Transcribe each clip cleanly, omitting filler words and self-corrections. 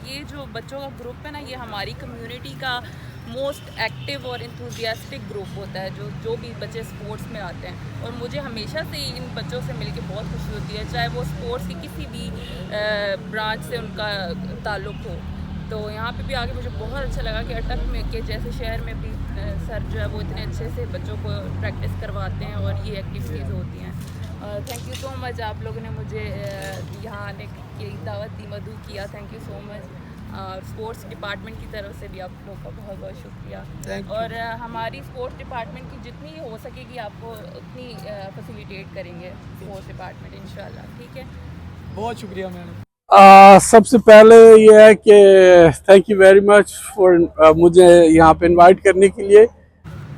ये जो बच्चों का ग्रुप है ना, ये हमारी कम्युनिटी का मोस्ट एक्टिव और इंथुजियास्टिक ग्रुप होता है, जो भी बच्चे स्पोर्ट्स में आते हैं। और मुझे हमेशा से इन बच्चों से मिलके बहुत खुशी होती है, चाहे वो स्पोर्ट्स की किसी भी ब्रांच से उनका ताल्लुक़ हो। तो यहाँ पे भी आके मुझे बहुत अच्छा लगा कि अटक में के जैसे शहर में भी सर जो है वो इतने अच्छे से बच्चों को प्रैक्टिस करवाते हैं और ये एक्टिविटीज़ होती हैं। थैंक यू सो मच, आप लोगों ने मुझे यहाँ आने की दावत दी, मधु किया, thank you so much. Sports department की तरफ से भी आप लोगों का बहुत बहुत शुक्रिया। और हमारी स्पोर्ट्स डिपार्टमेंट की जितनी हो सकेगी आपको उतनी फैसिलिटेट करेंगे स्पोर्ट्स डिपार्टमेंट इंशाल्लाह। ठीक है, बहुत शुक्रिया मैडम। सबसे पहले ये है कि thank you very much for मुझे यहाँ पे इनवाइट करने के लिए।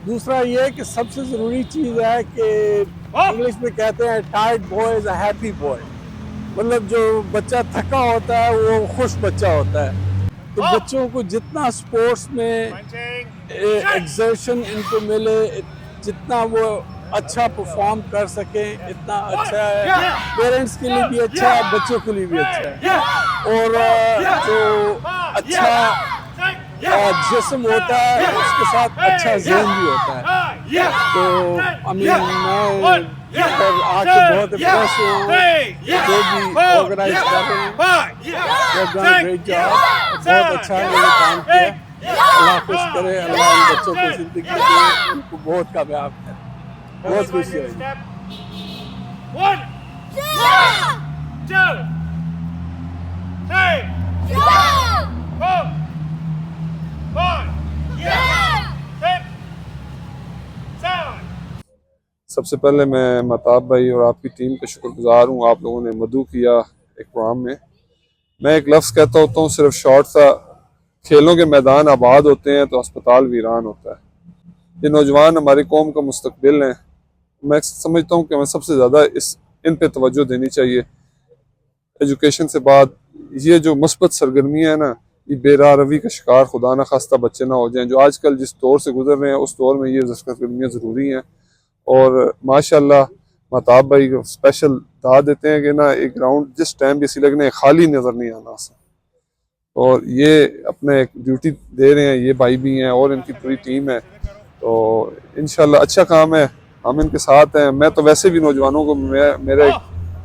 दूसरा ये है कि सबसे ज़रूरी चीज़ है कि इंग्लिश में कहते हैं tired boy is a happy boy, मतलब जो बच्चा थका होता है वो खुश बच्चा होता है। तो बच्चों को जितना स्पोर्ट्स में एक्सर्शन इनको मिले, जितना वो अच्छा परफॉर्म कर सके, इतना अच्छा है। पेरेंट्स के लिए भी अच्छा है, बच्चों के लिए भी अच्छा है। और जो अच्छा जिस्म होता है उसके साथ अच्छा ज़हन भी होता है। तो मैं आके बहुत इम्प्रेस हुआ, जो भी ऑर्गेनाइज कर रहे हैं, ग्रेट जॉब, बहुत अच्छा इन्होंने काम किया। अल्लाह खुश करे, अल्लाह इन बच्चों को ज़िंदगी दे, उनको बहुत कामयाब करे, बहुत खुशी है। 1 2 3 4 5 6 7। सबसे पहले मैं महताब भाई और आपकी टीम का शुक्रगुजार हूँ। आप लोगों ने मदू किया एक प्रोग्राम में। मैं एक लफ्ज़ कहता होता हूँ सिर्फ शॉर्ट सा, खेलों के मैदान आबाद होते हैं तो अस्पताल वीरान होता है। ये नौजवान हमारी कौम का मुस्तकबिल हैं। मैं समझता हूँ कि हमें सबसे ज़्यादा इन पे तवज्जो देनी चाहिए। एजुकेशन से बाद ये जो मुस्बत सरगर्मियाँ हैं ना, ये बेराह रवी का शिकार खुदा न खास्ता बच्चे ना हो जाएं। जो आजकल जिस दौर से गुजर रहे हैं उस दौर में ये सरगर्मियाँ ज़रूरी हैं। और माशाल्लाह महताब भाई को स्पेशल दाद देते हैं कि ना एक ग्राउंड जिस टाइम भी इसी लगने खाली नज़र नहीं आना, और ये अपने एक ड्यूटी दे रहे हैं। ये भाई भी हैं और इनकी पूरी टीम है, तो इंशाल्लाह अच्छा काम है, हम इनके साथ हैं। मैं तो वैसे भी नौजवानों को मेरा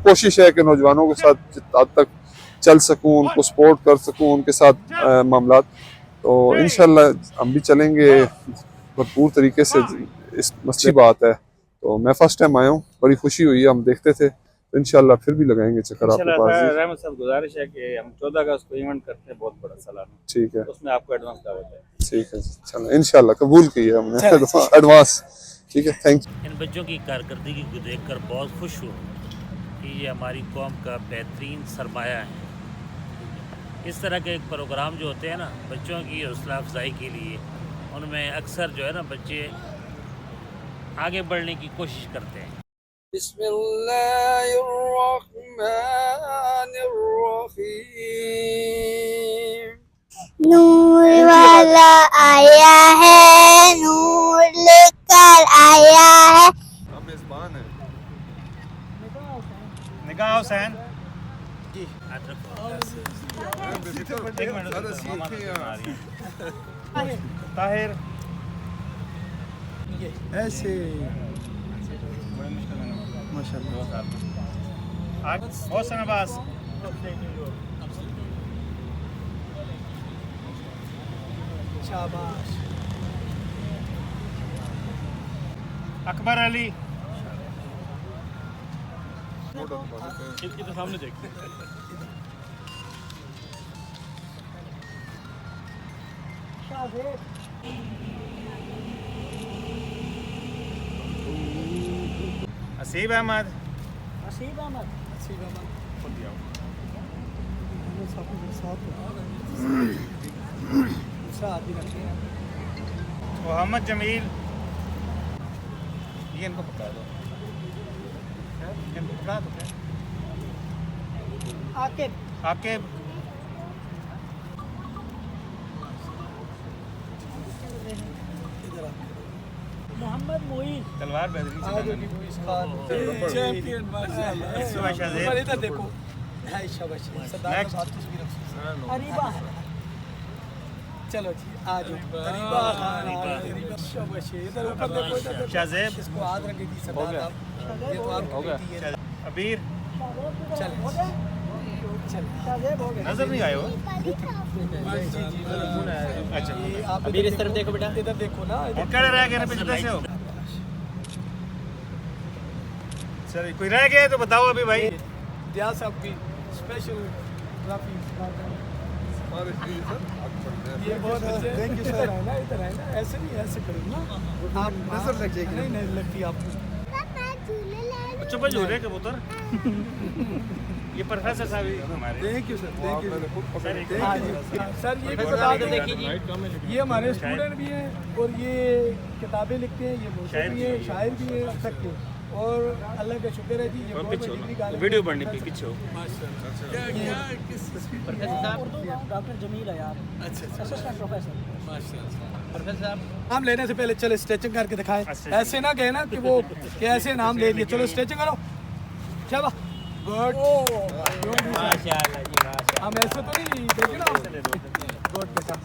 कोशिश है कि नौजवानों के साथ जितना तक चल सकूं, उनको सपोर्ट कर सकूं, उनके साथ मामलात, तो इंशाल्लाह हम भी चलेंगे भरपूर तरीके से। इस अच्छी बात है। तो मैं फर्स्ट टाइम आया हूँ, बड़ी खुशी हुई है, हम देखते थे, तो इंशाल्लाह फिर भी लगाएंगे चक्कर आपके पास। रहमत साहब गुजारिश है कि हम 14 अगस्त को इवेंट करते हैं, बहुत बड़ा सालाना, ठीक है, उसमें आपको एडवांस दावत है। ठीक है, चलो इंशाल्लाह कबूल किया हमने एडवांस। ठीक है, थैंक यू। इन बच्चों की कारकर्दगी को देखकर बहुत खुश हूँ कि ये हमारी कौम का बेहतरीन सरमाया है। इस तरह के प्रोग्राम जो होते हैं ना बच्चों की हौसला अफजाई के लिए, उनमें अक्सर जो है ना बच्चे आगे बढ़ने की कोशिश करते हैं। बिस्मिल्लाहिर्रहमानिर्रहीम। नूर वाला आया है, नूर लेकर आया है। निगाह हुसैन जी, ताहिर ऐसे माशाल्लाह। हसन अब्बास, शाबाश। अकबर अली, इनके सामने देखते हैं। असीब अहमद, मोहम्मद जमील, ये इनको पकड़ा दो, इनको पकड़ा दो। आकिब, मोहम्मद मोइज, तलवार बेहतरीन चैंपियन माशाल्लाह। से इधर देखो, शाबाश। नेक्स्ट अरीबा चलो जी आ जाओ तरीबा शाबाश इधर ऊपर देखो इधर देखो। शाहज़ेब इसको हाथ रखे जी सरदार साहब ये तो आपकी बेटी है अबीर चल चल नजर नहीं आए हो अच्छा ये आप अबीर इस तरफ देखो बेटा। इधर देखो ना और क्या रह गया पे से हो सर कोई रह गया है तो बताओ अभी भाई दिया साहब की स्पेशल ट्रॉफी ये बहुत थैंक यू सर है ना इधर है ना ऐसे नहीं ऐसे करो ना आप नजर लग जाएगी नहीं नहीं लगती आपको बच्चों पर झूल रहे कबूतर ये प्रोफेसर साहब ही हमारे thank you sir thank you sir sir ये भी बता दें ये हमारे स्टूडेंट भी हैं और ये किताबें लिखते हैं ये बोलते भी हैं शायर भी हैं सबके और अल्लाह का शुक्र है जी ये बहुत बड़ी डिग्री का वीडियो बनने पे पीछे हो। डॉक्टर जमील है यार अच्छा असिस्टेंट प्रोफेसर प्रोफेसर साहब नाम लेने से पहले चलो स्ट्रेचिंग करके दिखाएं ऐसे ना कहे ना कि वो कि ऐसे नाम ले लिए चलो स्ट्रेचिंग करो चलो गुड माशाल्लाह जी माशाल्लाह। हम ऐसे तो नहीं देखे ना गुड बेटा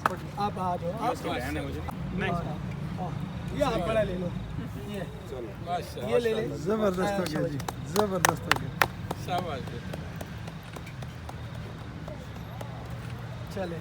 आप आ जाओ आप ये आप बड़ा ले लो ये ले ले जबरदस्त हो गया जी जबरदस्त हो गया शाबाश चले